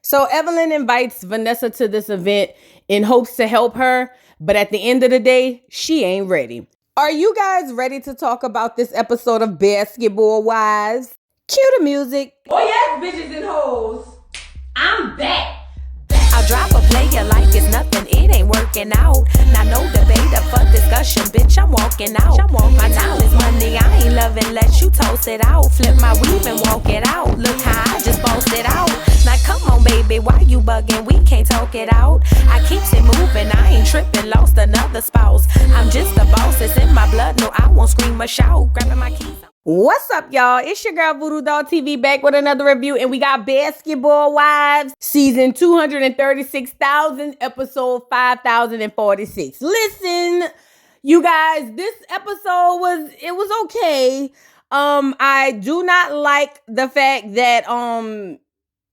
So Evelyn invites Vanessa to this event in hopes to help her, but at the end of the day, she ain't ready. Are you guys ready to talk about this episode of Basketball Wives? Cue the music. Oh yes, bitches and hoes. I'm back. I'll drop a player like it's nothing, it ain't working out. Now no debate up for discussion, bitch, I'm walking out. My time is money, I ain't loving, let you toast it out. Flip my weave and walk it out, look how I just bossed it out. Now come on baby, why you bugging, we can't talk it out. I keeps it moving, I ain't tripping, lost another spouse. I'm just a boss, it's in my blood, no I won't scream or shout. Grabbing my keys. What's up, y'all? It's your girl Voodoo Doll TV back with another review, and we got Basketball Wives, season 236,000, episode 5,046. Listen, you guys, this episode was okay. I do not like the fact that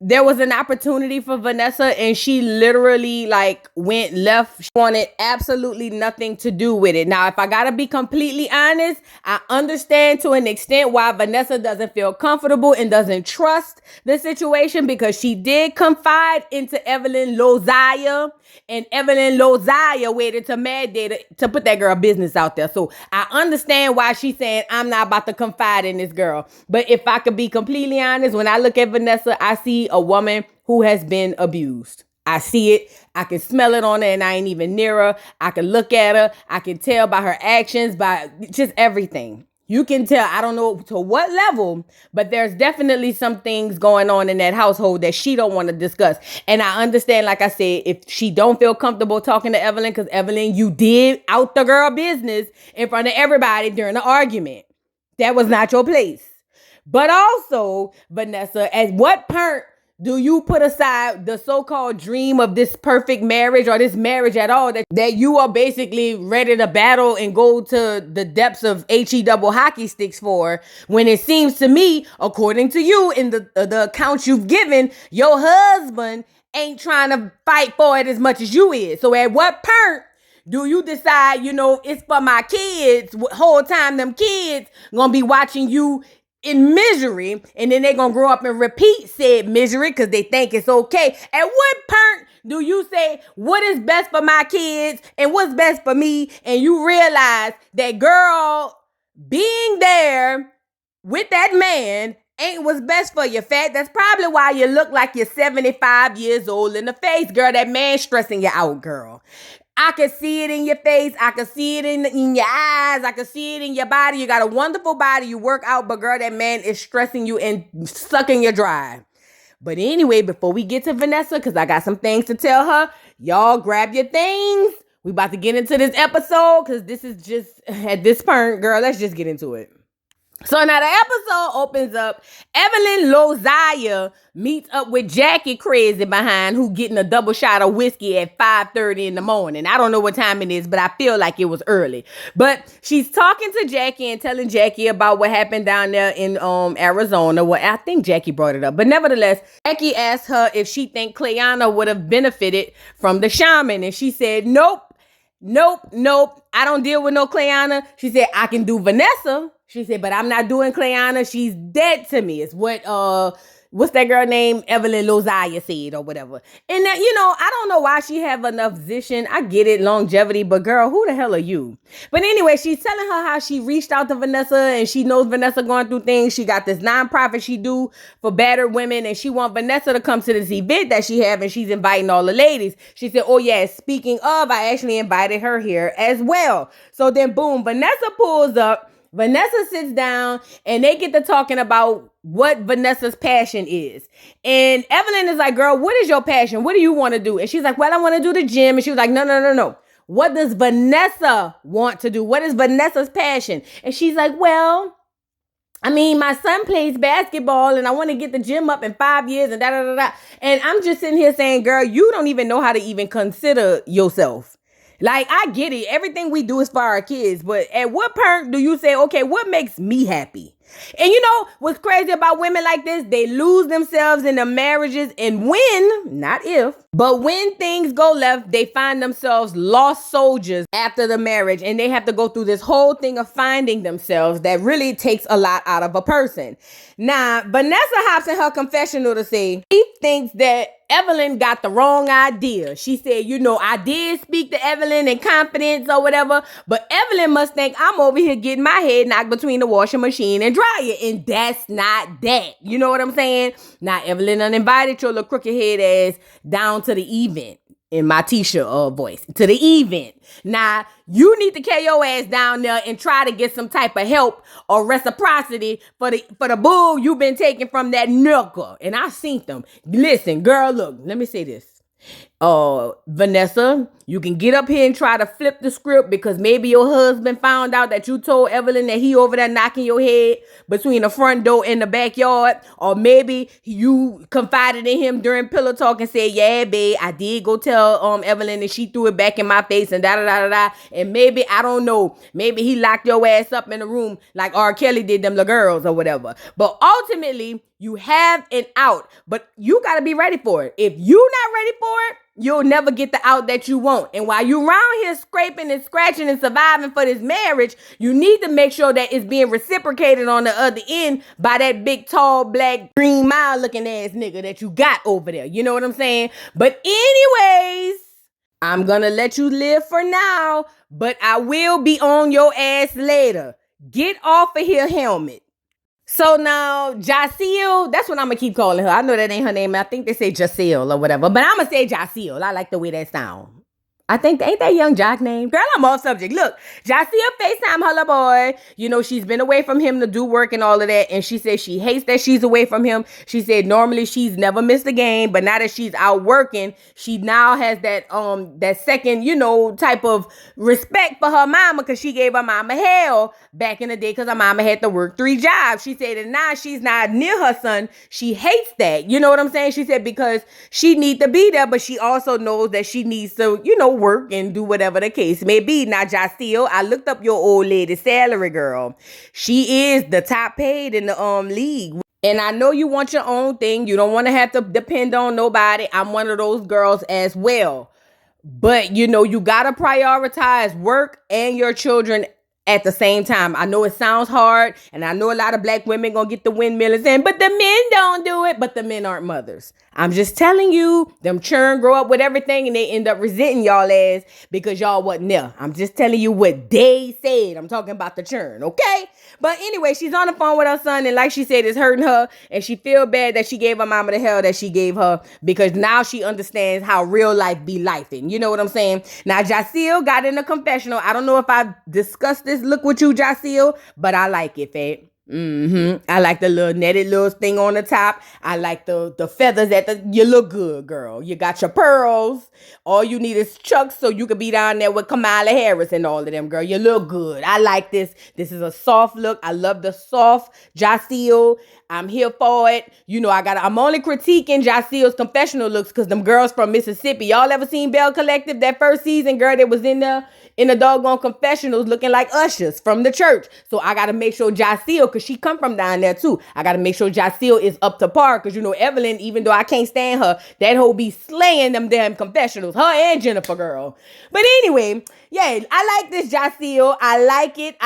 there was an opportunity for Vanessa and she literally went left. She wanted absolutely nothing to do with it. Now, if I gotta be completely honest, I understand to an extent why Vanessa doesn't feel comfortable and doesn't trust the situation, because she did confide into Evelyn Lozaya, and Evelyn Lozaya waited to Mad Day to put that girl business out there. So I understand why she's saying, I'm not about to confide in this girl. But if I could be completely honest, when I look at Vanessa, I see a woman who has been abused. I see it. I can smell it on her, and I ain't even near her. I can look at her. I can tell by her actions, by just everything. You can tell, I don't know to what level, but there's definitely some things going on in that household that she don't want to discuss. And I understand, like I said, if she don't feel comfortable talking to Evelyn, because Evelyn, you did out the girl business in front of everybody during the argument. That was not your place. But also, Vanessa, at what point do you put aside the so-called dream of this perfect marriage, or this marriage at all, that you are basically ready to battle and go to the depths of HE double hockey sticks for, when it seems to me, according to you in the accounts you've given, your husband ain't trying to fight for it as much as you is. So at what point do you decide, it's for my kids, whole time them kids gonna be watching you in misery, and then they're gonna grow up and repeat said misery because they think it's okay? At what point do you say what is best for my kids and what's best for me, and you realize that girl being there with that man ain't what's best for your fat? That's probably why you look like you're 75 years old in the face, girl. That man stressing you out, girl. I can see it in your face. I can see it in your eyes. I can see it in your body. You got a wonderful body. You work out, but girl, that man is stressing you and sucking you dry. But anyway, before we get to Vanessa, because I got some things to tell her, y'all grab your things. We about to get into this episode, because this is just, at this point, girl, let's just get into it. So now the episode opens up. Evelyn Lozaya meets up with Jackie crazy behind, who getting a double shot of whiskey at 5:30 in the morning. I don't know what time it is, but I feel like it was early. But she's talking to Jackie and telling Jackie about what happened down there in Arizona. Well, I think Jackie brought it up. But nevertheless, Jackie asked her if she think Clayana would have benefited from the shaman. And she said, nope. I don't deal with no Clayana. She said, I can do Vanessa. She said, but I'm not doing Clayana. She's dead to me. It's what, what's that girl name? Evelyn Lozaya said or whatever. And that, I don't know why she have enough position. I get it, longevity, but girl, who the hell are you? But anyway, she's telling her how she reached out to Vanessa, and she knows Vanessa going through things. She got this nonprofit she do for battered women, and she want Vanessa to come to this event that she have, and she's inviting all the ladies. She said, oh yeah, speaking of, I actually invited her here as well. So then boom, Vanessa pulls up. Vanessa sits down, and they get to talking about what Vanessa's passion is. And Evelyn is like, girl, what is your passion? What do you want to do? And she's like, well, I want to do the gym. And she was like, no. What does Vanessa want to do? What is Vanessa's passion? And she's like, well, I mean, my son plays basketball, and I want to get the gym up in 5 years and da-da-da-da. And I'm just sitting here saying, girl, you don't even know how to even consider yourself. Like, I get it. Everything we do is for our kids. But at what point do you say, okay, what makes me happy? And you know what's crazy about women like this? They lose themselves in the marriages, and when, not if, but when things go left, they find themselves lost soldiers after the marriage, and they have to go through this whole thing of finding themselves that really takes a lot out of a person. Now, Vanessa hops in her confessional to say she thinks that Evelyn got the wrong idea. She said, you know, I did speak to Evelyn in confidence or whatever, but Evelyn must think I'm over here getting my head knocked between the washing machine and dryer, and that's not that. You know what I'm saying? Now, Evelyn uninvited your little crooked head ass down to the event. In my t-shirt voice, to the event. Now, you need to carry your ass down there and try to get some type of help or reciprocity for the bull you've been taking from that knuckle. And I seen them. Listen, girl, look, let me say this. Vanessa, you can get up here and try to flip the script because maybe your husband found out that you told Evelyn that he over there knocking your head between the front door and the backyard, or maybe you confided in him during pillow talk and said, yeah, babe, I did go tell Evelyn and she threw it back in my face and da-da-da-da-da, and maybe, I don't know, maybe he locked your ass up in the room like R. Kelly did them little girls or whatever. But ultimately, you have an out, but you got to be ready for it. If you're not ready for it, you'll never get the out that you want. And while you around here scraping and scratching and surviving for this marriage, you need to make sure that it's being reciprocated on the other end by that big, tall, black, Green Mile looking ass nigga that you got over there. You know what I'm saying? But anyways, I'm gonna let you live for now, but I will be on your ass later. Get off of here, helmet. So now, Jaceel, that's what I'm going to keep calling her. I know that ain't her name. I think they say Jaceel or whatever. But I'm going to say Jaceel. I like the way that sounds. I think, ain't that young Jock name? Girl, I'm off subject. Look, Jaceel FaceTime her little boy. You know, she's been away from him to do work and all of that. And she said she hates that she's away from him. She said normally she's never missed a game. But now that she's out working, she now has that second, you know, type of respect for her mama because she gave her mama hell back in the day because her mama had to work 3 jobs. She said that now she's not near her son. She hates that. You know what I'm saying? She said because she needs to be there, but she also knows that she needs to, you know, work and do whatever the case may be. Now, Jaceel, I looked up your old lady's salary, girl. She is the top paid in the league. And I know you want your own thing. You don't want to have to depend on nobody. I'm one of those girls as well. But, you know, you got to prioritize work and your children at the same time. I know it sounds hard, and I know a lot of black women gonna get the windmill and saying, but the men don't do it, but the men aren't mothers. I'm just telling you, them children grow up with everything and they end up resenting y'all ass because y'all wasn't there. I'm just telling you what they said. I'm talking about the children, okay? But anyway, she's on the phone with her son, and like she said, it's hurting her, and she feel bad that she gave her mama the hell that she gave her because now she understands how real life be lifing. You know what I'm saying? Now, Jaceel got in a confessional. I don't know if I discussed this look with you, Jaceel, but I like it, Fat. I like the little netted little thing on the top. I like the feathers you look good, girl. You got your pearls. All you need is chucks so you could be down there with Kamala Harris and all of them, girl. You look good. I like this. This is a soft look. I love the soft Jaceel. I'm here for it. You know, I'm only critiquing Jaceel's confessional looks because them girls from Mississippi. Y'all ever seen Bell Collective, that first season, girl, that was in there in the doggone confessionals looking like ushers from the church. So I got to make sure Jaceel, because she come from down there too. I got to make sure Jaceel is up to par because, you know, Evelyn, even though I can't stand her, that hoe be slaying them damn confessionals. Her and Jennifer, girl. But anyway, yeah, I like this Jaceel. I like it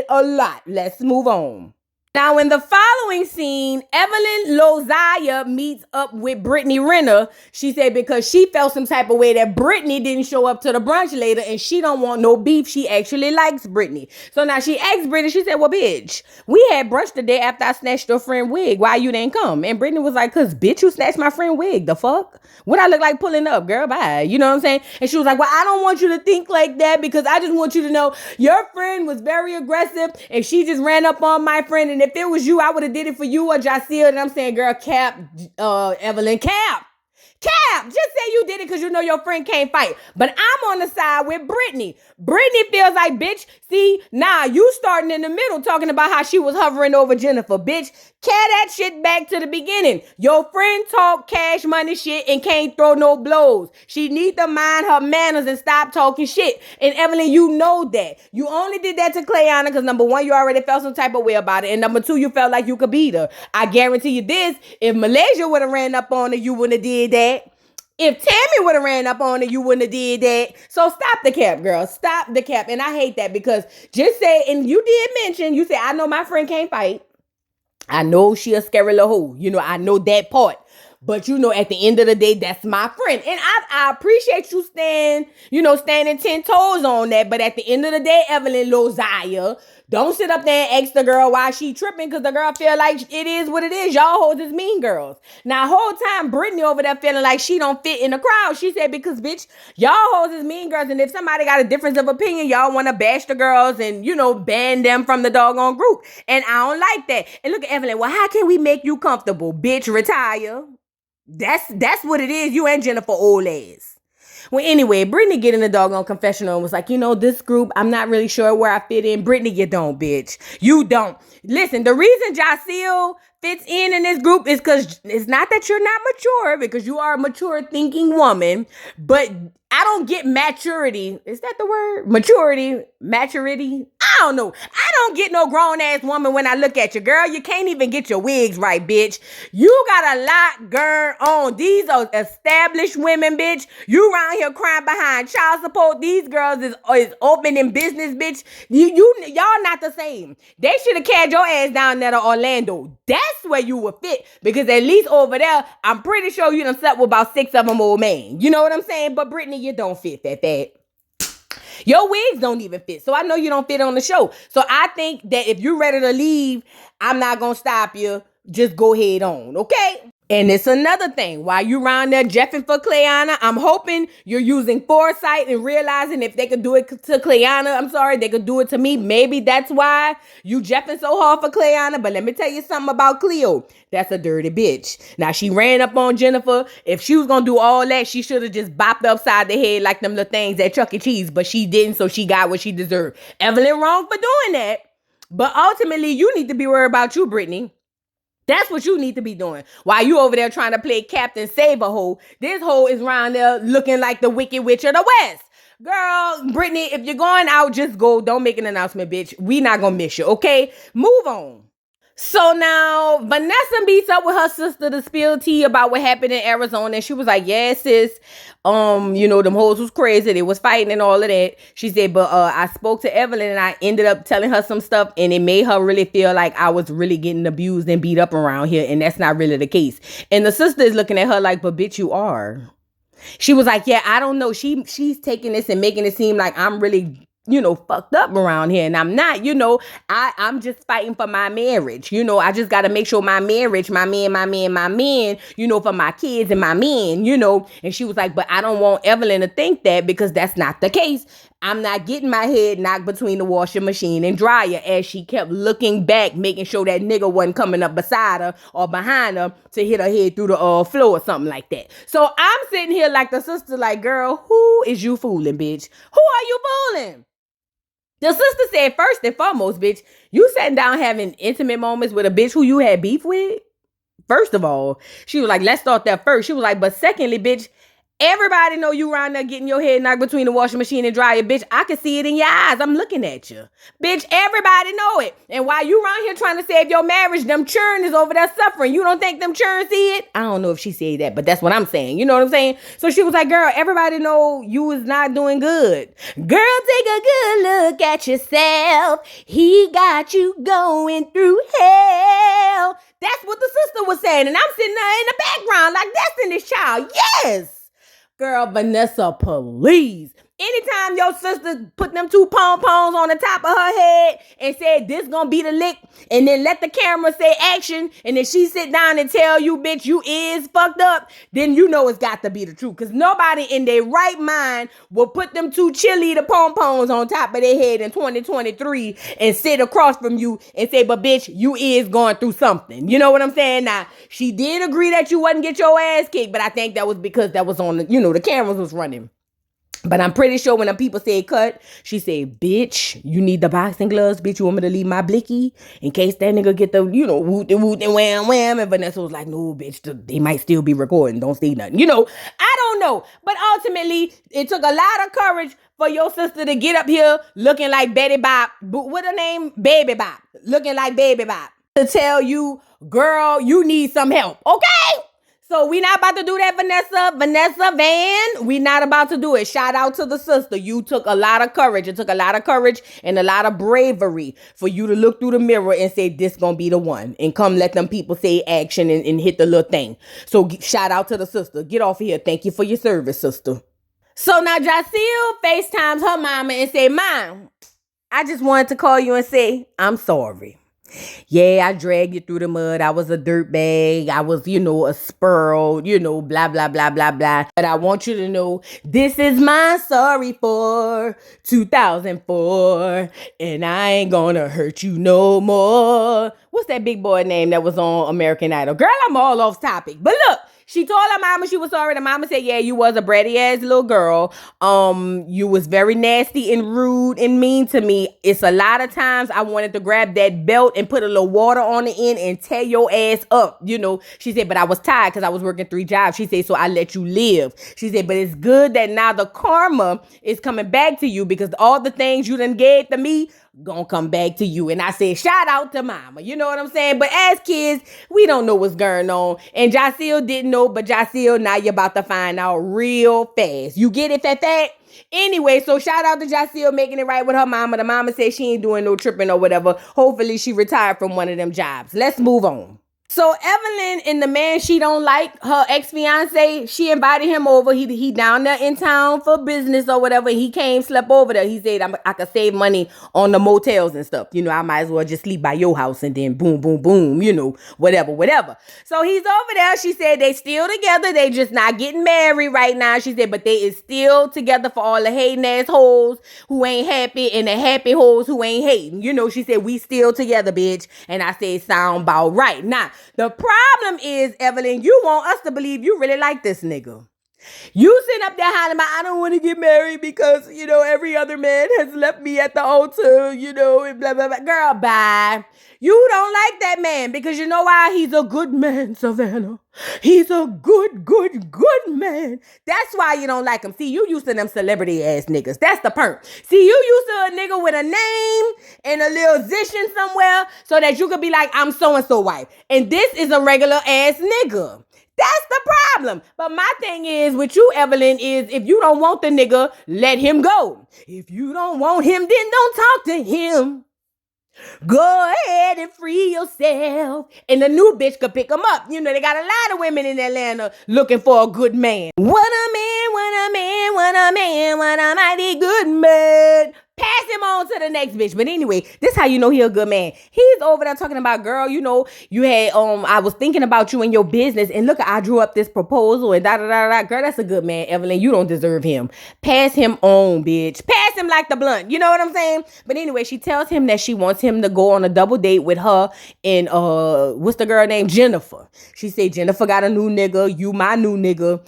a lot. Let's move on. Now, in the following scene, Evelyn Lozaya meets up with Britney Renner. She said because she felt some type of way that Britney didn't show up to the brunch later and she don't want no beef. She actually likes Britney. So now she asked Britney, she said, well, bitch, we had brunch the day after I snatched your friend wig. Why you didn't come? And Britney was like, cause bitch, you snatched my friend wig. The fuck? What I look like pulling up, girl? Bye. You know what I'm saying? And she was like, well, I don't want you to think like that because I just want you to know your friend was very aggressive and she just ran up on my friend, and if it was you, I would have did it for you or Jaceel. And I'm saying, girl, cap, Evelyn, cap. Cap, just say you did it because you know your friend can't fight. But I'm on the side with Britney. Britney feels like, bitch, see, nah, you starting in the middle talking about how she was hovering over Jennifer. Bitch, carry that shit back to the beginning. Your friend talk cash money shit and can't throw no blows. She need to mind her manners and stop talking shit. And Evelyn, you know that. You only did that to Clayana because number one, you already felt some type of way about it. And number two, you felt like you could beat her. I guarantee you this, if Malaysia would have ran up on her, you wouldn't have did that. If Tammy would have ran up on it, you wouldn't have did that. So stop the cap, girl. Stop the cap. And I hate that because just say, and you did mention, you said, I know my friend can't fight. I know she a scary little hoe. You know, I know that part. But you know, at the end of the day, that's my friend. And I appreciate you standing 10 toes on that. But at the end of the day, Evelyn Lozaya, don't sit up there and ask the girl why she tripping because the girl feel like it is what it is. Y'all hoes is mean girls. Now, whole time, Britney over there feeling like she don't fit in the crowd. She said, because, bitch, y'all hoes is mean girls. And if somebody got a difference of opinion, y'all want to bash the girls and, ban them from the doggone group. And I don't like that. And look at Evelyn. Well, how can we make you comfortable? Bitch, retire. That's what it is. You and Jennifer old ass. Well, anyway, Britney get in the doggone confessional and was like, this group, I'm not really sure where I fit in. Britney, you don't, bitch. You don't. Listen, the reason Jaceel fits in this group is because it's not that you're not mature, because you are a mature thinking woman, but I don't get maturity. Is that the word? Maturity? I don't know. I don't get no grown ass woman when I look at you, girl. You can't even get your wigs right, bitch. You got a lot going on. These are established women, bitch. You around here crying behind child support. These girls is opening business, bitch. Y'all not the same. They should have carried your ass down there to Orlando. That's where you would fit, because at least over there, I'm pretty sure you done slept with about 6 of them old men. You know what I'm saying? But Britney, you don't fit that. Your wigs don't even fit. So I know you don't fit on the show. So I think that if you're ready to leave, I'm not going to stop you. Just go head on, okay? And it's another thing. While you around there jeffing for Clayana, I'm hoping you're using foresight and realizing if they could do it to Clayana, they could do it to me. Maybe that's why you jeffing so hard for Clayana. But let me tell you something about Cleo. That's a dirty bitch. Now, she ran up on Jennifer. If she was going to do all that, she should have just bopped upside the head like them little things at Chuck E. Cheese. But she didn't, so she got what she deserved. Evelyn wrong for doing that. But ultimately, you need to be worried about you, Britney. That's what you need to be doing. While you over there trying to play Captain Save a Hoe, this hoe is around there looking like the Wicked Witch of the West. Girl, Britney, if you're going out, just go. Don't make an announcement, bitch. We not gonna miss you, okay? Move on. So now, Vanessa meets up with her sister to spill tea about what happened in Arizona. And she was like, yeah, sis, them hoes was crazy. They was fighting and all of that. She said, but I spoke to Evelyn and I ended up telling her some stuff. And it made her really feel like I was really getting abused and beat up around here. And that's not really the case. And the sister is looking at her like, but bitch, you are. She was like, yeah, I don't know. She's taking this and making it seem like I'm really fucked up around here. And I'm not, I'm just fighting for my marriage. I just got to make sure my marriage, my man, for my kids and my men, And she was like, but I don't want Evelyn to think that, because that's not the case. I'm not getting my head knocked between the washing machine and dryer, as she kept looking back, making sure that nigga wasn't coming up beside her or behind her to hit her head through the floor or something like that. So I'm sitting here like the sister, like, girl, who is you fooling, bitch? Who are you fooling? The sister said, first and foremost, bitch, you sitting down having intimate moments with a bitch who you had beef with? First of all, she was like, let's start there first. She was like, but secondly, bitch, everybody know you around there getting your head knocked between the washing machine and dryer, bitch. I can see it in your eyes. I'm looking at you. Bitch, everybody know it. And while you around here trying to save your marriage, them churn is over there suffering. You don't think them churn see it? I don't know if she said that, but that's what I'm saying. You know what I'm saying? So she was like, girl, everybody know you is not doing good. Girl, take a good look at yourself. He got you going through hell. That's what the sister was saying. And I'm sitting there in the background like, that's in this child. Yes. Girl, Vanessa, please. Anytime your sister put them two pom-poms on the top of her head and said, this gonna be the lick, and then let the camera say action, and then she sit down and tell you, bitch, you is fucked up, then you know it's got to be the truth. Because nobody in their right mind will put them two cheerleader pom-poms on top of their head in 2023 and sit across from you and say, but bitch, you is going through something. You know what I'm saying? Now, she did agree that you wouldn't get your ass kicked, but I think that was because that was on the, the cameras was running. But I'm pretty sure when the people say cut, she said, bitch, you need the boxing gloves, bitch. You want me to leave my blicky in case that nigga get the, woot and wham wham. And Vanessa was like, no, bitch, they might still be recording. Don't say nothing. I don't know. But ultimately, it took a lot of courage for your sister to get up here looking like Betty Bop. What her name? Baby Bop. Looking like Baby Bop. To tell you, girl, you need some help. Okay? So we not about to do that, Vanessa Van. We not about to do it. Shout out to the sister. You took a lot of courage. It took a lot of courage and a lot of bravery for you to look through the mirror and say, this gonna be the one. And come let them people say action and hit the little thing. So shout out to the sister. Get off of here. Thank you for your service, sister. So now Jaceel FaceTimes her mama and say, Mom, I just wanted to call you and say, I'm sorry. Yeah, I dragged you through the mud. I was a dirtbag. I was, a spurl, blah, blah, blah, blah, blah. But I want you to know this is my sorry for 2004. And I ain't gonna hurt you no more. What's that big boy name that was on American Idol? Girl, I'm all off topic. But look, she told her mama she was sorry. The mama said, yeah, you was a bratty ass little girl. You was very nasty and rude and mean to me. It's a lot of times I wanted to grab that belt and put a little water on the end and tear your ass up. She said, but I was tired because I was working 3 jobs. She said, so I let you live. She said, but it's good that now the karma is coming back to you because all the things you done gave to me gonna come back to you. And I said, shout out to mama. You know what I'm saying? But as kids, we don't know what's going on. And Jaceel didn't know, but Jaceel, now you're about to find out real fast. You get it, Fat? Anyway, so shout out to Jaceel making it right with her mama. The mama said she ain't doing no tripping or whatever. Hopefully she retired from one of them jobs. Let's move on. So Evelyn and the man she don't like, her ex-fiance, she invited him over. He down there in town for business or whatever. He came, slept over there. He said, I could save money on the motels and stuff. I might as well just sleep by your house and then boom, boom, boom, whatever. So he's over there. She said they still together. They just not getting married right now. She said, but they is still together for all the hating ass hoes who ain't happy and the happy hoes who ain't hating. She said, we still together, bitch. And I said, sound about right. Now, the problem is, Evelyn, you want us to believe you really like this nigga. You sitting up there hiding I don't want to get married because, every other man has left me at the altar, and blah, blah, blah. Girl, bye. You don't like that man because you know why? He's a good man, Savannah. He's a good man. That's why you don't like him. See, you used to them celebrity ass niggas. That's the perk. See, you used to a nigga with a name and a little position somewhere so that you could be like, I'm so-and-so wife. And this is a regular ass nigga. That's the problem. But my thing is with you, Evelyn, is if you don't want the nigga, let him go. If you don't want him, then don't talk to him. Go ahead and free yourself. And the new bitch could pick him up. They got a lot of women in Atlanta looking for a good man. What a mighty good man. Pass him on to the next bitch. But anyway, this how you know he a good man. He's over there talking about, girl, you had, I was thinking about you and your business. And look, I drew up this proposal and da-da-da-da. Girl, that's a good man, Evelyn. You don't deserve him. Pass him on, bitch. Pass him like the blunt. You know what I'm saying? But anyway, she tells him that she wants him to go on a double date with her and, what's the girl name? Jennifer. She said, Jennifer got a new nigga. You my new nigga,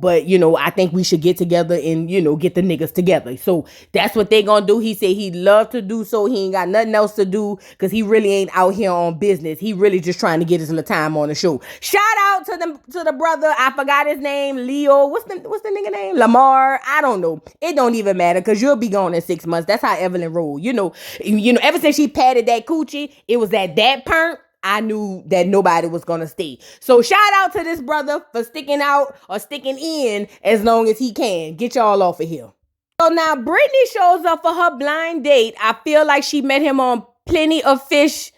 but, I think we should get together and, get the niggas together. So that's what they gonna do. He said he'd love to do so. He ain't got nothing else to do because he really ain't out here on business. He really just trying to get his little time on the show. Shout out to the brother. I forgot his name. Leo. What's the nigga name? Lamar. I don't know. It don't even matter because you'll be gone in 6 months. That's how Evelyn roll. Ever since she patted that coochie, it was at that point I knew that nobody was going to stay. So shout out to this brother for sticking out or sticking in as long as he can. Get y'all off of here. So now Britney shows up for her blind date. I feel like she met him on Plenty of Fish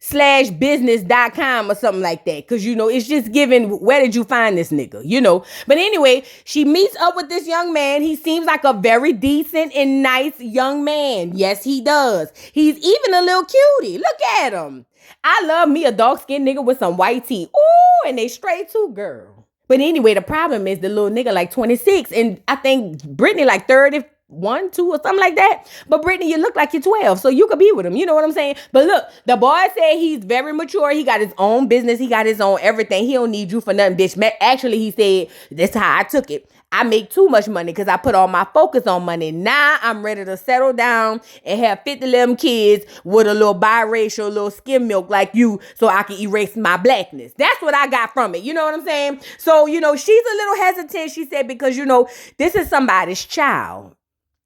business.com or something like that. Cause it's just giving, where did you find this nigga? But anyway, she meets up with this young man. He seems like a very decent and nice young man. Yes, he does. He's even a little cutie. Look at him. I love me a dark-skinned nigga with some white teeth. Ooh, and they straight too, girl. But anyway, the problem is the little nigga like 26, and I think Britney like 31, 2, or something like that. But Britney, you look like you're 12, so you could be with him. You know what I'm saying? But look, the boy said he's very mature. He got his own business. He got his own everything. He don't need you for nothing, bitch. Actually, he said, that's how I took it. I make too much money because I put all my focus on money. Now I'm ready to settle down and have 50 little kids with a little biracial, little skim milk like you, so I can erase my blackness. That's what I got from it. You know what I'm saying? So, she's a little hesitant, she said, because, this is somebody's child.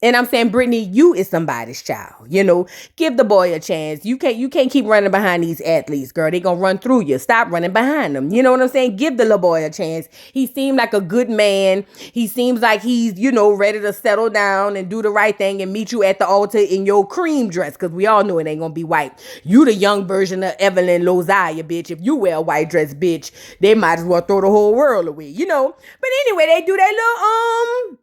And I'm saying, Britney, you is somebody's child. Give the boy a chance. You can't keep running behind these athletes, girl. They gonna run through you. Stop running behind them. You know what I'm saying? Give the little boy a chance. He seemed like a good man. He seems like he's, ready to settle down and do the right thing and meet you at the altar in your cream dress. Cause we all know it ain't gonna be white. You the young version of Evelyn Lozaya, bitch. If you wear a white dress, bitch, they might as well throw the whole world away, But anyway, they do that little,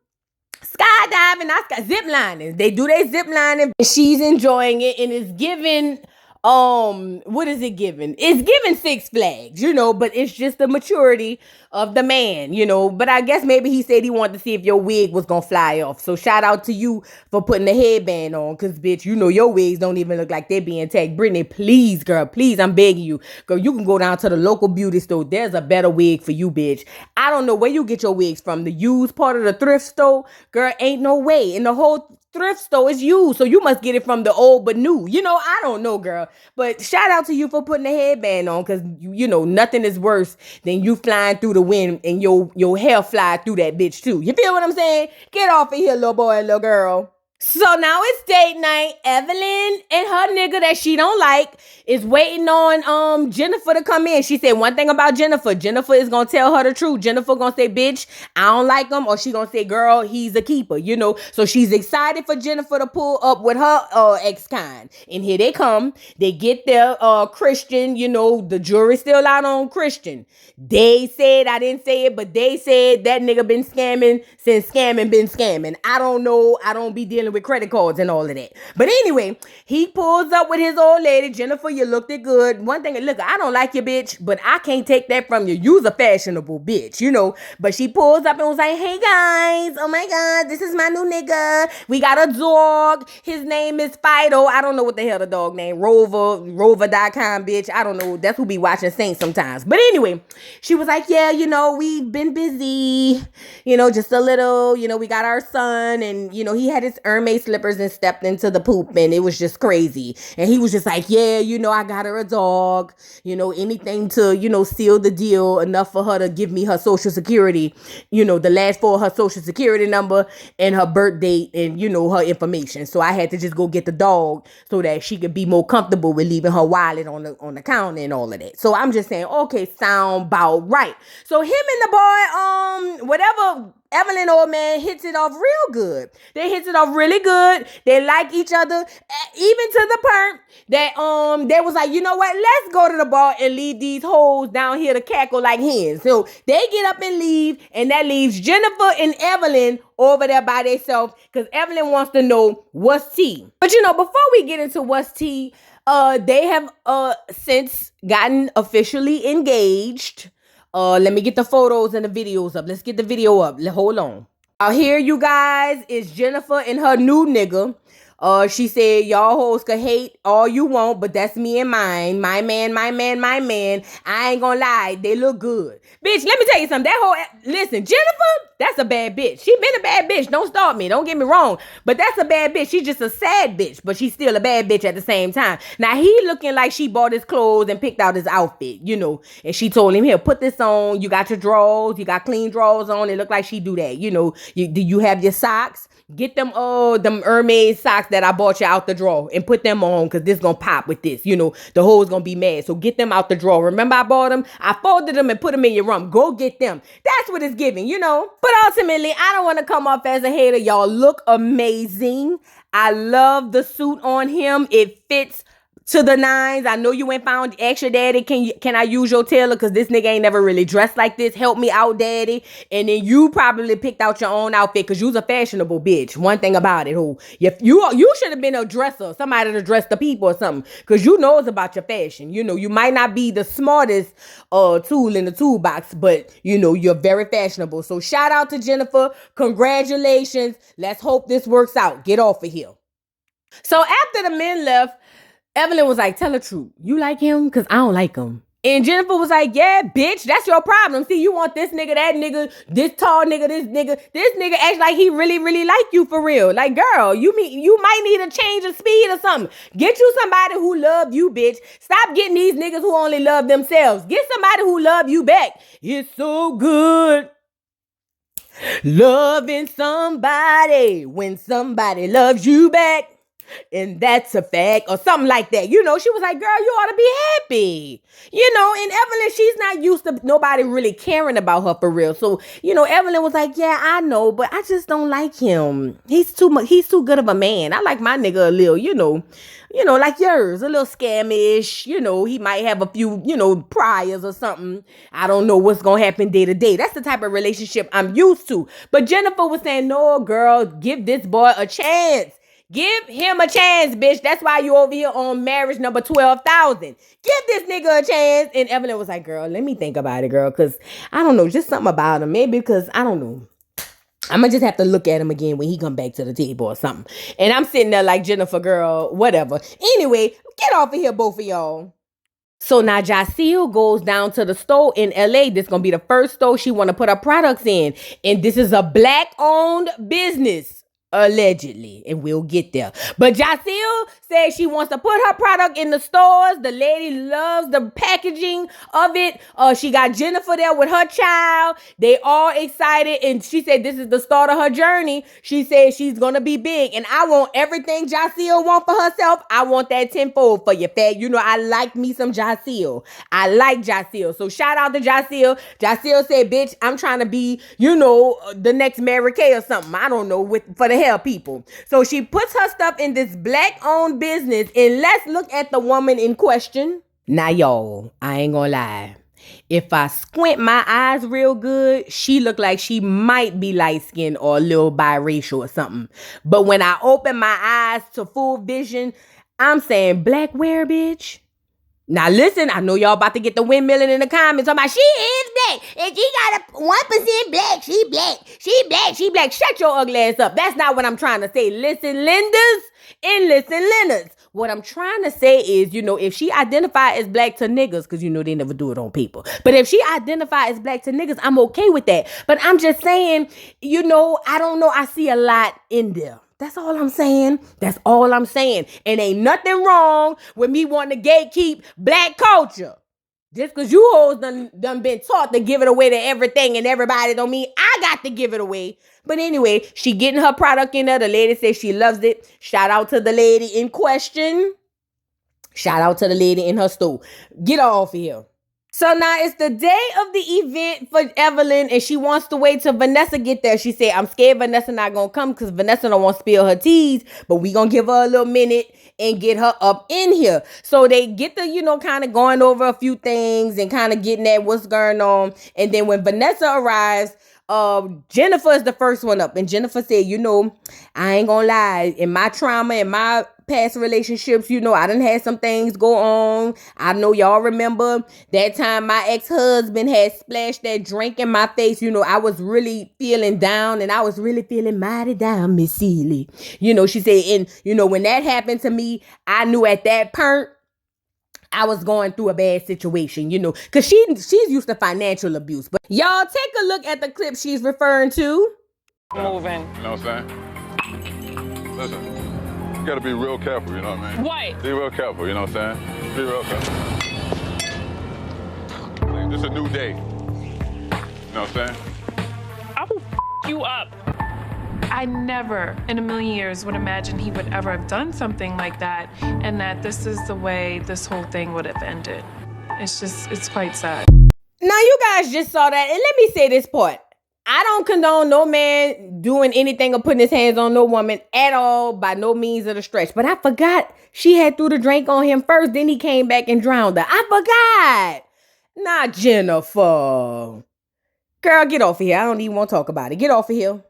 skydiving, zip lining. They do their zip lining. She's enjoying it, and it's giving, what is it giving? It's giving Six Flags, but it's just the maturity of the man, But I guess maybe he said he wanted to see if your wig was gonna fly off. So shout out to you for putting the headband on, cause bitch, your wigs don't even look like they're being tagged. Brittany, please, girl, please, I'm begging you. Girl, you can go down to the local beauty store. There's a better wig for you, bitch. I don't know where you get your wigs from. The used part of the thrift store? Girl, ain't no way. And the whole thrift store is used, so you must get it from the old but new. I don't know, girl. But shout out to you for putting the headband on, because nothing is worse than you flying through the wind and your hair fly through that bitch too. You feel what I'm saying? Get off of here, little boy and little girl. So now it's date night. Evelyn and her nigga that she don't like is waiting on Jennifer to come in. She said one thing about Jennifer. Jennifer is gonna tell her the truth. Jennifer gonna say, bitch, I don't like him. Or she gonna say, girl, he's a keeper, So she's excited for Jennifer to pull up with her ex-kind. And here they come. They get their Christian, the jury's still out on Christian. They said, I didn't say it, but they said that nigga been scamming since scamming been scamming. I don't know. I don't be dealing with credit cards and all of that. But anyway, he pulls up with his old lady. Jennifer, you looked it good. One thing, look, I don't like you, bitch, but I can't take that from you. You's a fashionable bitch, But she pulls up and was like, hey guys, oh my God, this is my new nigga. We got a dog. His name is Fido. I don't know what the hell the dog name. Rover.com, bitch. I don't know. That's who be watching Saints sometimes. But anyway, she was like, yeah, we've been busy, just a little, we got our son, and, he had his Hermes slippers and stepped into the poop, and it was just crazy. And he was just like, yeah, I got her a dog, anything to, seal the deal, enough for her to give me her social security, the last four of her social security number and her birth date and, her information. So I had to just go get the dog so that she could be more comfortable with leaving her wallet on the counter and all of that. So I'm just saying, okay, sound about right. So him and the boy, whatever, Evelyn old man hits it off real good. They hits it off really good. They like each other, even to the point that they was like, you know what? Let's go to the bar and leave these hoes down here to cackle like hens. So they get up and leave, and that leaves Jennifer and Evelyn over there by themselves, because Evelyn wants to know what's tea. But before we get into what's tea, they have since gotten officially engaged. Let me get the photos and the videos up. Let's get the video up. Hold on. Here, you guys, is Jennifer and her new nigga. She said, y'all hoes could hate all you want, but that's me and mine. My man, my man, my man. I ain't gonna lie, they look good. Bitch, let me tell you something. Listen, Jennifer, that's a bad bitch. She been a bad bitch. Don't start me. Don't get me wrong. But that's a bad bitch. She's just a sad bitch, but she's still a bad bitch at the same time. Now, he looking like she bought his clothes and picked out his outfit, and she told him, here, put this on. You got your drawers. You got clean drawers on. It look like she do that. Do you have your socks? Get them Hermes socks that I bought you out the drawer and put them on, because this gonna pop with this. The hoes gonna be mad. So get them out the drawer. Remember I bought them? I folded them and put them in your room. Go get them. That's what it's giving, But ultimately, I don't want to come off as a hater. Y'all look amazing. I love the suit on him. It fits to the nines. I know you ain't found extra daddy. Can I use your tailor? Cause this nigga ain't never really dressed like this. Help me out, daddy. And then you probably picked out your own outfit cause you's a fashionable bitch. One thing about it, who you should have been a dresser, somebody to dress the people or something. Cause you knows about your fashion. You know, you might not be the smartest tool in the toolbox, but you know, you're very fashionable. So shout out to Jennifer. Congratulations. Let's hope this works out. Get off of here. So after the men left, Evelyn was like, tell the truth. You like him? Because I don't like him. And Jennifer was like, yeah, bitch, that's your problem. See, you want this nigga, that nigga, this tall nigga, this nigga acts like he really, really like you for real. Like, girl, you might need a change of speed or something. Get you somebody who love you, bitch. Stop getting these niggas who only love themselves. Get somebody who love you back. It's so good loving somebody when somebody loves you back. And that's a fact, or something like that. You know, she was like, girl, you ought to be happy. You know, and Evelyn, she's not used to nobody really caring about her for real. So, you know, Evelyn was like, yeah, I know, but I just don't like him. He's too good of a man. I like my nigga a little, you know, like yours, a little scamish. You know, he might have a few, priors or something. I don't know what's going to happen day to day. That's the type of relationship I'm used to. But Jennifer was saying, no, girl, give this boy a chance. Give him a chance, bitch. That's why you over here on marriage number 12,000. Give this nigga a chance. And Evelyn was like, girl, let me think about it, girl. Because I don't know, just something about him. Maybe because, I don't know. I'm going to just have to look at him again when he come back to the table or something. And I'm sitting there like, Jennifer, girl, whatever. Anyway, get off of here, both of y'all. So now Jaceel goes down to the store in LA. This is going to be the first store she want to put her products in. And this is a black-owned business. Allegedly, and we'll get there. But Jaceel says she wants to put her product in the stores. The lady loves the packaging of it. She got Jennifer there with her child. They all excited, and she said this is the start of her journey. She said she's gonna be big, and I want everything Jaceel want for herself. I want that tenfold for you, fat. You know, I like me some Jaceel. I like Jaceel. So shout out to Jaceel. Jaceel said, bitch, I'm trying to be, the next Mary Kay or something. I don't know, for the hell people. So she puts her stuff in this black-owned business, and let's look at the woman in question. Now, y'all, I ain't gonna lie. If I squint my eyes real good, she look like she might be light-skinned or a little biracial or something. But when I open my eyes to full vision, I'm saying black where, bitch? Now listen, I know y'all about to get the windmilling in the comments talking about she is black and she got a 1% black. She black. Shut your ugly ass up. That's not what I'm trying to say. Listen, Lindas and listen, Lennards. What I'm trying to say is, if she identify as black to niggas, because they never do it on paper. But if she identify as black to niggas, I'm okay with that. But I'm just saying, I don't know. I see a lot in there. That's all I'm saying. And ain't nothing wrong with me wanting to gatekeep black culture. Just because you hoes done been taught to give it away to everything and everybody don't mean I got to give it away. But anyway, she getting her product in there. The lady says she loves it. Shout out to the lady in question. Shout out to the lady in her store. Get her off of here. So now it's the day of the event for Evelyn, and she wants to wait till Vanessa get there. She said, I'm scared Vanessa not going to come because Vanessa don't want to spill her teas, but we going to give her a little minute and get her up in here. So they get the, kind of going over a few things and kind of getting at what's going on. And then when Vanessa arrives, Jennifer is the first one up. And Jennifer said, I ain't going to lie. In my trauma, in my past relationships, I done had some things go on. I know y'all remember that time my ex-husband had splashed that drink in my face. I was really feeling down, and I was really feeling mighty down, Miss Seeley. She said, and when that happened to me, I knew at that point I was going through a bad situation, because she's used to financial abuse. But y'all take a look at the clip she's referring to. Moving. You know what I'm saying? Listen. You gotta be real careful, you know what I mean? What? Be real careful, you know what I'm saying? Be real careful. This is a new day. You know what I'm saying? I will you up. I never in a million years would imagine he would ever have done something like that, and that this is the way this whole thing would have ended. It's quite sad. Now you guys just saw that, and let me say this part. I don't condone no man doing anything or putting his hands on no woman at all, by no means of the stretch. But I forgot she had threw the drink on him first. Then he came back and drowned her. I forgot. Not Jennifer. Girl, get off of here. I don't even want to talk about it. Get off of here.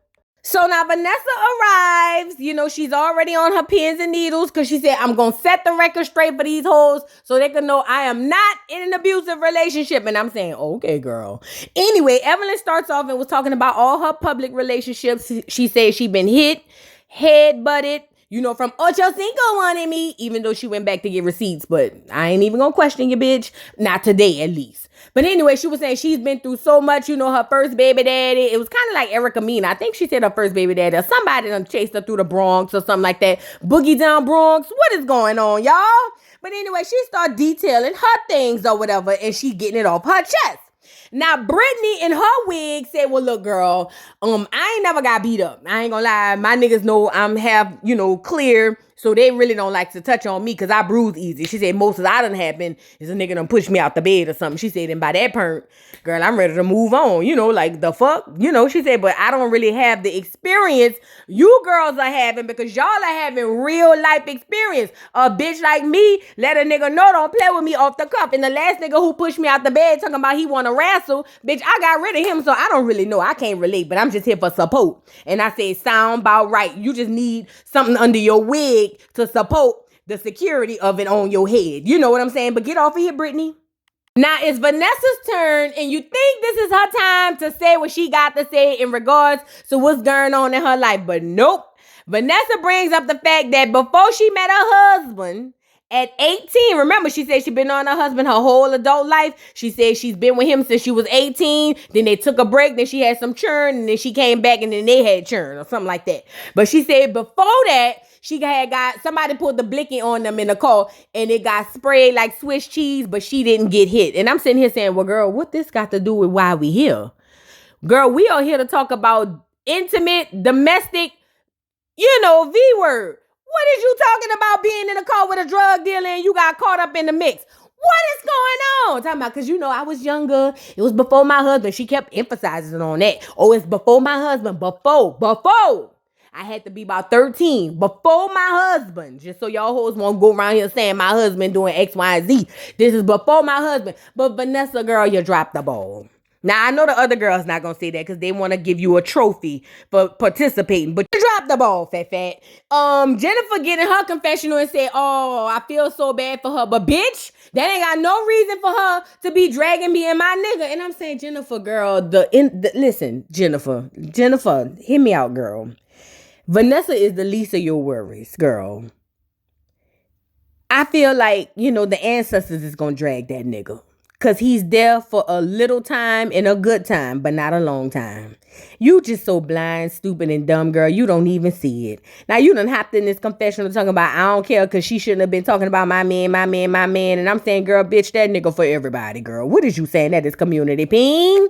So now Vanessa arrives. You know, she's already on her pins and needles because she said, I'm going to set the record straight for these hoes so they can know I am not in an abusive relationship. And I'm saying, okay, girl. Anyway, Evelyn starts off and was talking about all her public relationships. She said she been hit, head butted, you know, from Ocho Cinco wanted me, even though she went back to get receipts. But I ain't even going to question you, bitch. Not today, at least. But anyway, she was saying she's been through so much. You know, her first baby daddy, it was kind of like Erica Mena. I think she said her first baby daddy, or somebody done chased her through the Bronx or something like that. Boogie down Bronx. What is going on, y'all? But anyway, she started detailing her things or whatever, and she getting it off her chest. Now, Britney in her wig said, well, look, girl, I ain't never got beat up. I ain't gonna lie. My niggas know I'm half, clear. So they really don't like to touch on me because I bruise easy. She said most of that done happen is a nigga done push me out the bed or something. She said, and by that point, girl, I'm ready to move on. Like the fuck? She said, but I don't really have the experience you girls are having because y'all are having real life experience. A bitch like me, let a nigga know don't play with me off the cuff. And the last nigga who pushed me out the bed talking about he want to wrestle, bitch, I got rid of him. So I don't really know. I can't relate, but I'm just here for support. And I said, sound about right. You just need something under your wig to support the security of it on your head. You know what I'm saying? But get off of here, Britney. Now it's Vanessa's turn, and you think this is her time to say what she got to say in regards to what's going on in her life. But nope. Vanessa brings up the fact that before she met her husband, at 18, remember she said she been on her husband her whole adult life. She said she's been with him since she was 18. Then they took a break. Then she had some churn. And then she came back and then they had churn or something like that. But she said before that, she had got somebody put the blicky on them in the car and it got sprayed like Swiss cheese, but she didn't get hit. And I'm sitting here saying, well, girl, what this got to do with why we here? Girl, we are here to talk about intimate, domestic, V word. What is you talking about being in a car with a drug dealer and you got caught up in the mix? What is going on? Talking about, because I was younger. It was before my husband. She kept emphasizing on that. Oh, it's before my husband. Before. I had to be about 13. Before my husband. Just so y'all hoes won't go around here saying my husband doing X, Y, and Z. This is before my husband. But Vanessa, girl, you dropped the ball. Now, I know the other girls not going to say that because they want to give you a trophy for participating. But you dropped the ball, fat. Jennifer getting her confessional and said, oh, I feel so bad for her. But bitch, that ain't got no reason for her to be dragging me and my nigga. And I'm saying, Jennifer, girl, listen, Jennifer, hear me out, girl. Vanessa is the least of your worries, girl. I feel like, the ancestors is going to drag that nigga. Because he's there for a little time and a good time, but not a long time. You just so blind, stupid, and dumb, girl. You don't even see it. Now, you done hopped in this confessional talking about, I don't care because she shouldn't have been talking about my man. And I'm saying, girl, bitch, that nigga for everybody, girl. What is you saying? That is community peen?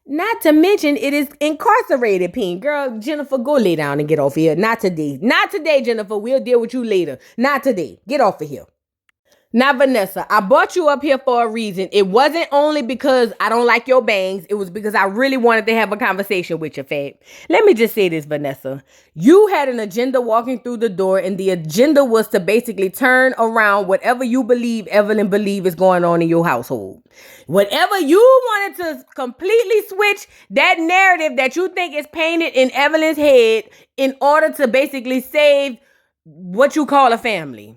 Not to mention, it is incarcerated peen. Girl, Jennifer, go lay down and get off here. Not today. Not today, Jennifer. We'll deal with you later. Not today. Get off of here. Now, Vanessa, I brought you up here for a reason. It wasn't only because I don't like your bangs. It was because I really wanted to have a conversation with you, Fab. Let me just say this, Vanessa. You had an agenda walking through the door, and the agenda was to basically turn around whatever you believe Evelyn believe is going on in your household. Whatever you wanted to completely switch that narrative that you think is painted in Evelyn's head in order to basically save what you call a family.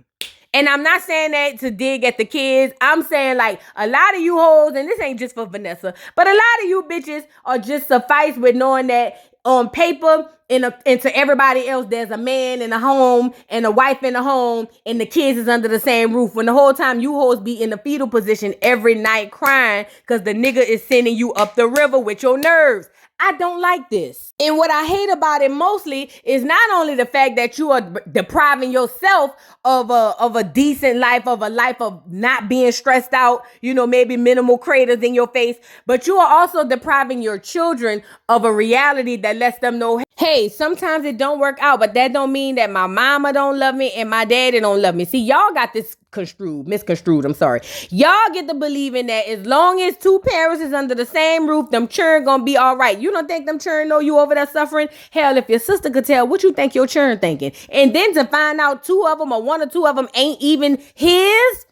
And I'm not saying that to dig at the kids. I'm saying like a lot of you hoes, and this ain't just for Vanessa, but a lot of you bitches are just suffice with knowing that on paper and to everybody else, there's a man in a home and a wife in a home and the kids is under the same roof. When the whole time you hoes be in the fetal position every night crying because the nigga is sending you up the river with your nerves. I don't like this. And what I hate about it mostly is not only the fact that you are depriving yourself of a decent life, of a life of not being stressed out, maybe minimal craters in your face, but you are also depriving your children of a reality that lets them know, Hey, sometimes it don't work out, but that don't mean that my mama don't love me and my daddy don't love me. See, y'all got this misconstrued, I'm sorry. Y'all get to believing that as long as two parents is under the same roof, them children gonna be all right. You don't think them children know you over there suffering? Hell, if your sister could tell, what you think your children thinking? And then to find out two of them or one or two of them ain't even his?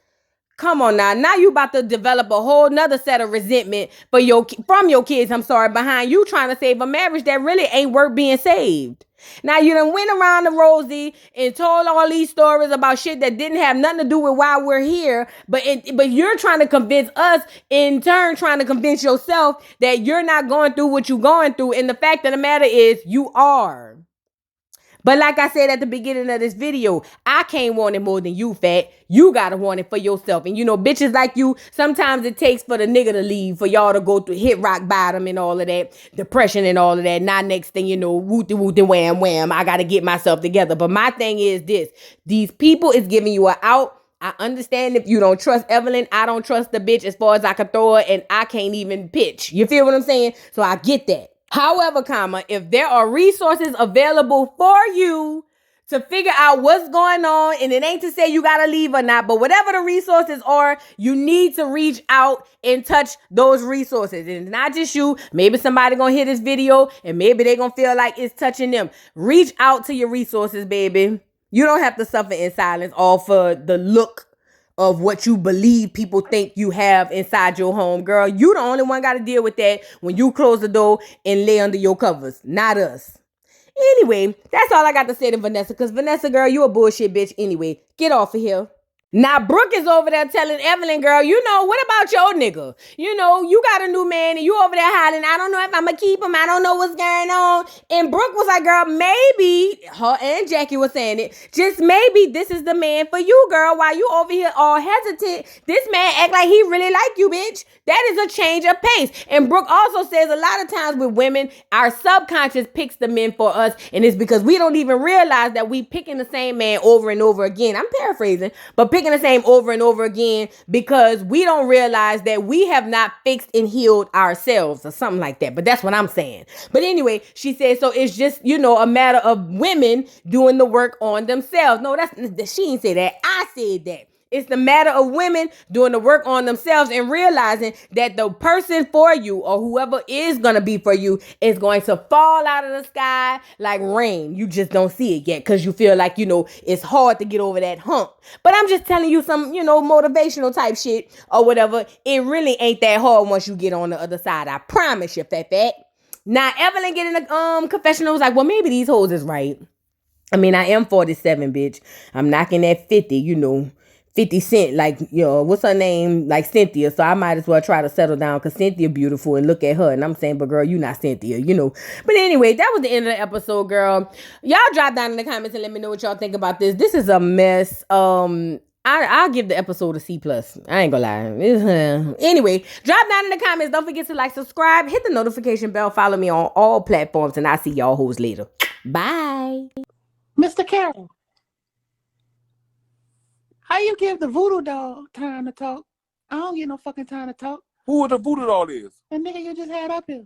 Come on now. Now you about to develop a whole nother set of resentment from your kids, behind you trying to save a marriage that really ain't worth being saved. Now you done went around the rosy and told all these stories about shit that didn't have nothing to do with why we're here, but you're trying to convince us, in turn trying to convince yourself that you're not going through what you're going through, and the fact of the matter is you are. But like I said at the beginning of this video, I can't want it more than you, fat. You gotta want it for yourself. And you know, bitches like you, sometimes it takes for the nigga to leave, for y'all to go through hit rock bottom and all of that, depression and all of that. Now next thing you know, wooty wooty wham wham, I gotta get myself together. But my thing is this, these people is giving you an out. I understand if you don't trust Evelyn. I don't trust the bitch as far as I can throw her, and I can't even pitch. You feel what I'm saying? So I get that. However, if there are resources available for you to figure out what's going on, and it ain't to say you gotta leave or not, but whatever the resources are, you need to reach out and touch those resources. And it's not just you. Maybe somebody gonna hear this video and maybe they gonna feel like it's touching them. Reach out to your resources, baby. You don't have to suffer in silence all for the look of what you believe people think you have inside your home, girl. You the only one got to deal with that when you close the door and lay under your covers, not us. Anyway, that's all I got to say to Vanessa, because Vanessa, girl, you a bullshit bitch anyway. Get off of here. Now, Brooke is over there telling Evelyn, girl, you know, what about your nigga? You know, you got a new man and you over there hollering, I don't know if I'm going to keep him. I don't know what's going on. And Brooke was like, girl, maybe, her and Jackie was saying it, just maybe this is the man for you, girl. While you over here all hesitant, this man act like he really like you, bitch. That is a change of pace. And Brooke also says a lot of times with women, our subconscious picks the men for us. And it's because we don't even realize that we picking the same man over and over again. I'm paraphrasing, but picking the same over and over again because we don't realize that we have not fixed and healed ourselves or something like that. But that's what I'm saying. But anyway, she said, so it's just, you know, a matter of women doing the work on themselves. No, she didn't say that. I said that. It's the matter of women doing the work on themselves and realizing that the person for you or whoever is going to be for you is going to fall out of the sky like rain. You just don't see it yet because you feel like, you know, it's hard to get over that hump. But I'm just telling you some, you know, motivational type shit or whatever. It really ain't that hard once you get on the other side. I promise you, fat. Now, Evelyn getting the confessional was like, well, maybe these hoes is right. I mean, I am 47, bitch. I'm knocking at 50, you know. 50 Cent, like, you know, what's her name? Like Cynthia. So I might as well try to settle down because Cynthia beautiful and look at her. And I'm saying, but girl, you not Cynthia, you know. But anyway, that was the end of the episode, girl. Y'all drop down in the comments and let me know what y'all think about this. This is a mess. I'll give the episode a C+. I ain't gonna lie. Anyway, drop down in the comments. Don't forget to like, subscribe, hit the notification bell, follow me on all platforms, and I'll see y'all hoes later. Bye. Mr. Carroll. How you give the voodoo doll time to talk? I don't get no fucking time to talk. Who the voodoo doll is? The nigga you just had up here.